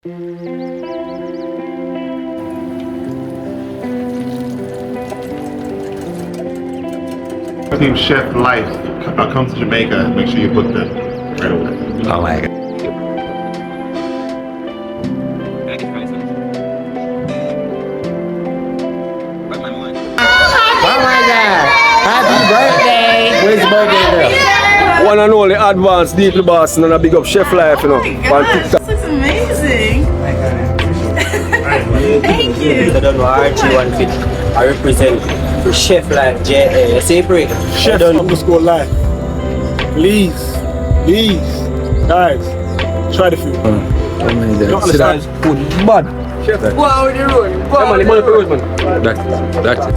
Team Chef Life, come to Jamaica. Make sure you book them right away. Oh my God. Oh my God! Happy birthday! Where's the birthday girl? One and only advance deeply boss and a big up Chef Life, you know. Oh my gosh, this looks amazing. Thank you. I don't know, RG150. I represent Chef Life, Separate. Chef _ Life. Please, guys, try the food. Oh my God. Don't understand food, bad. Chef. Wow, the road. Wow, the road, man. That's it.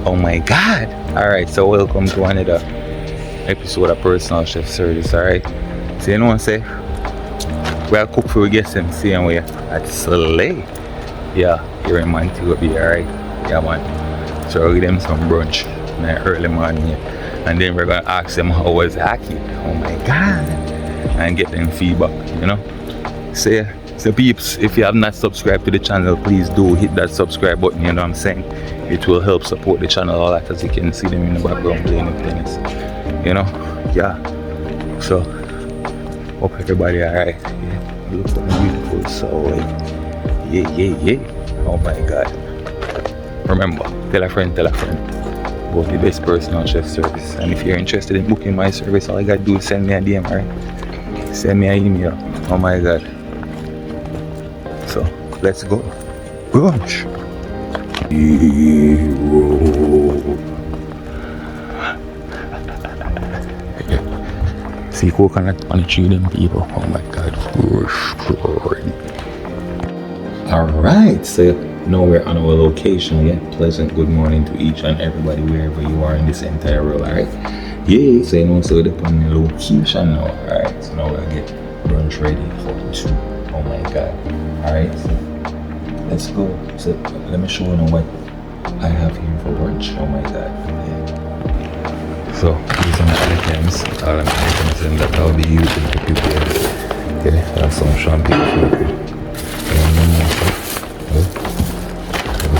Oh my God. Alright, so welcome to another episode of Personal Chef Service. Alright. So you know what I'm saying? We'll cook for we get some same way at Slay. Yeah, here in Montego Bay, alright? Yeah man. So we'll give them some brunch in the early morning here. And then we're gonna ask them how was hockey. Oh my God. And get them feedback, you know? So peeps, if you have not subscribed to the channel, please do hit that subscribe button, you know what I'm saying? It will help support the channel a lot, as you can see them in the background playing the tennis. You know? Yeah. So, hope everybody alright. Yeah. Look so beautiful. So, yeah. Oh my God. Remember, tell a friend about the best personal chef service. And if you're interested in booking my service, all you gotta do is send me a DM, alright? Send me an email. Oh my God. So, let's go. Brunch. See coconut on the tree, them people. Oh my God. Alright, so now we're on our location. Yeah, pleasant good morning to each and everybody wherever you are in this entire world. Alright. Yeah, so you know, so they're on the location now. Alright, so now we're gonna get brunch ready for 2. Oh my God. Alright, so let's go. So let me show you what I have here for brunch. Oh my God. Yeah. So these are my items. All the items that I'll be using to prepare. Okay, that's some champagne food.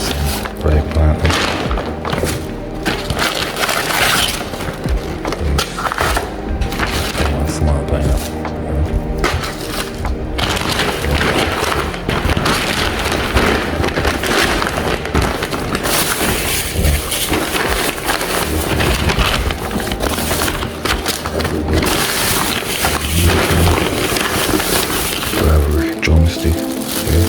Some fried pan. Small pineapple. Drumstick. Okay.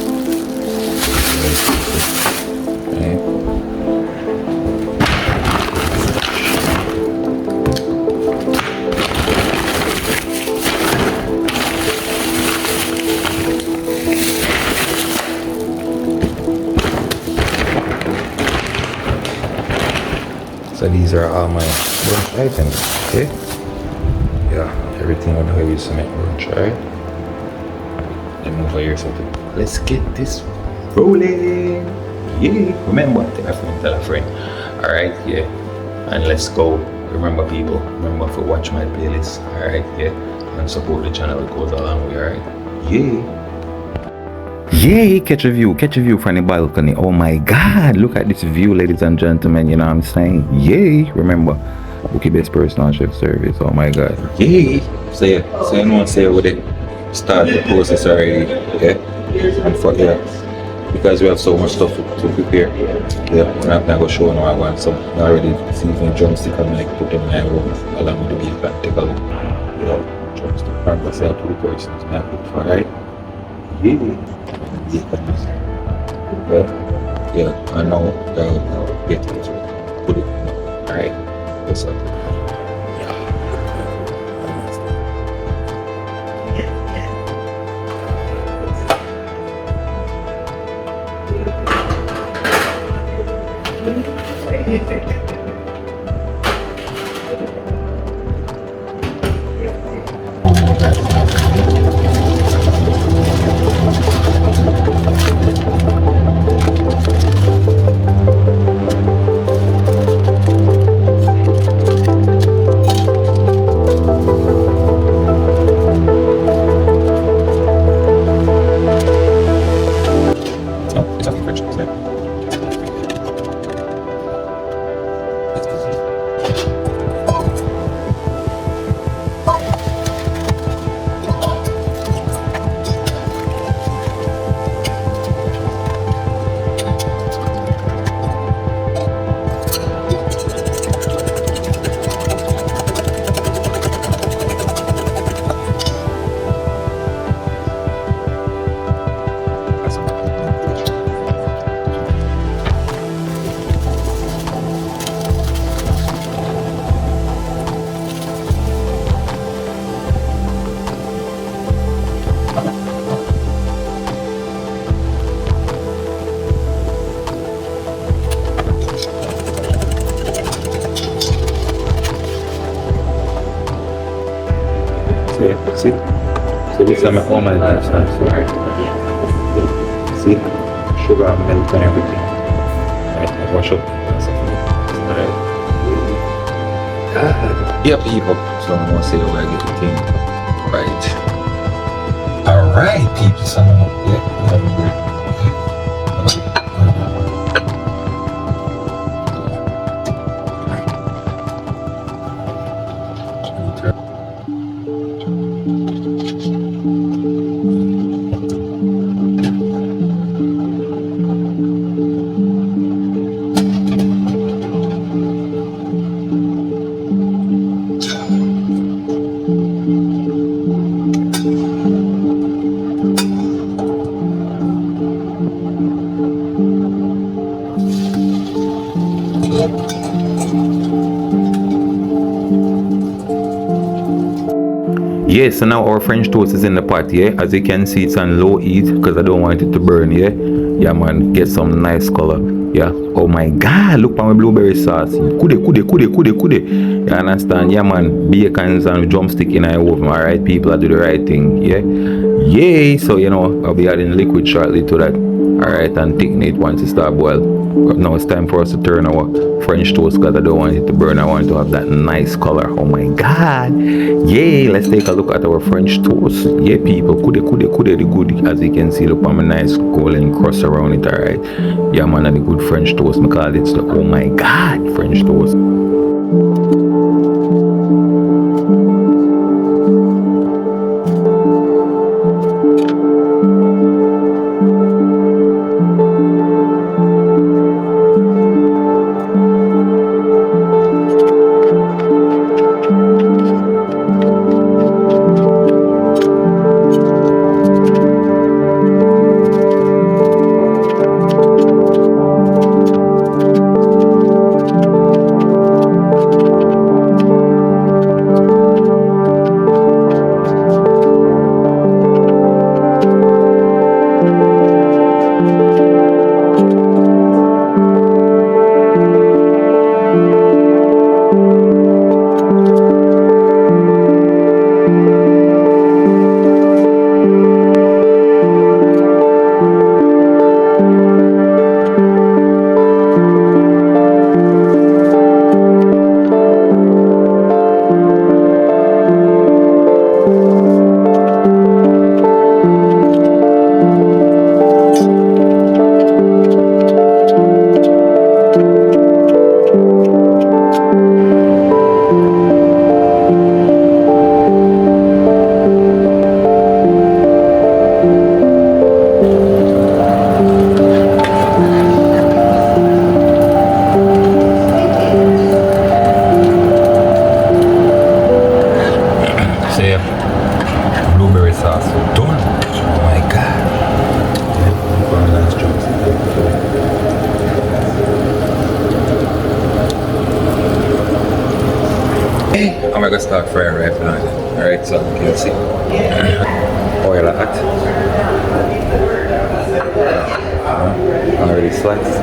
So these are all my brunch items, okay? Yeah, everything on how you use to make brunch, alright? Let me over here something. Let's get this rolling. Yeah, remember, tell a friend. Alright, yeah. And let's go. Remember people, remember to watch my playlist. Alright, yeah. And support the channel, it goes a long way, alright? Yeah. Yay, catch a view from the balcony. Oh my God, look at this view, ladies and gentlemen, you know what I'm saying? Yay, remember, Bookie Best Personal Chef Service. Oh my God. Yay. So you know what with it. Start the process already, yeah? And for because we have so much stuff to prepare, yeah, we're not gonna go show no I want some already seasoned drumstick and like put them in my room along with the beef and take a look. Yeah, drumstick and pass out to the persons I cook for, right? Yeah, and now get it, put it, alright, what's up? See? So this is my home and lifestyle. See? Sugar, milk and everything. Right, I wash up. Alright. Yep, people. So I'm gonna say where I get the thing. Right. Alright, people. So I'm gonna yeah, so now our French toast is in the pot, yeah. As you can see, it's on low heat because I don't want it to burn, yeah. Yeah, man, get some nice color, yeah. Oh my God, look at my blueberry sauce. Kude. You understand? Yeah, man, bacons and drumstick in our oven, alright, people, I do the right thing, yeah. Yay, so, you know, I'll be adding liquid shortly to that, alright, and thicken it once it start boil. But now it's time for us to turn our French toast because I don't want it to burn. I want it to have that nice color. Oh my God. Yay, let's take a look at our French toast. Yeah, people, kude, the good, as you can see, look at my nice golden crust around it, alright. Yeah, man, and the good French toast, because it's the, oh my God, French toast. I'm gonna start frying right now. Alright, so you can see. Oil hot. Already sliced.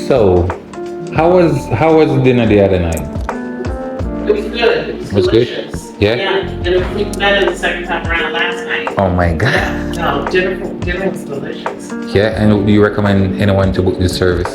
So, how was dinner the other night? It was good. It was Was good? delicious. Yeah? Yeah, and it was even better the second time around last night. Oh my god. No, dinner was delicious. Yeah, and do you recommend anyone to book this service?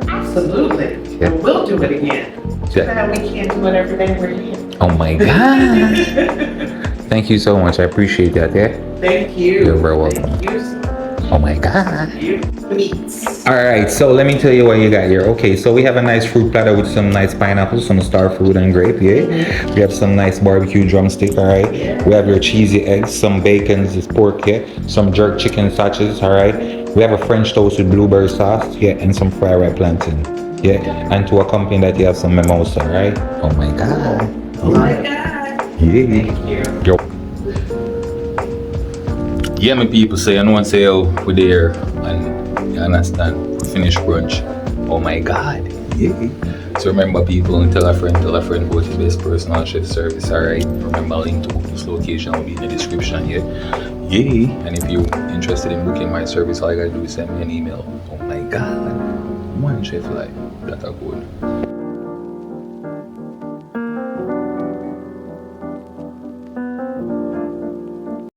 Absolutely. Yeah. And we'll do it again. Too Yeah. bad we can't do it every day we're here. Oh my god. Thank you so much. I appreciate that, yeah? Thank you. You're very welcome. Thank you so much. Oh my god. Meats. Alright, so let me tell you what you got here. Okay, so we have a nice fruit platter with some nice pineapple, some star fruit and grape, yeah? We have some nice barbecue drumstick, alright? We have your cheesy eggs, some bacon, this pork, yeah? Some jerk chicken sausages, alright? We have a French toast with blueberry sauce, yeah? And some fried red plantain, yeah? And to accompany that, you have some mimosa, right? Oh my god. Oh my God. Yeah. Yo. Yeah, my people, so you know what say we're there and you understand, we finish brunch. Oh my god. Yeah. So remember people, tell a friend about the best personal chef service, alright? Remember link to book this location will be in the description, yeah? Yeah. And if you're interested in booking my service, all you gotta do is send me an email. Oh my god. One chef life. That's a good.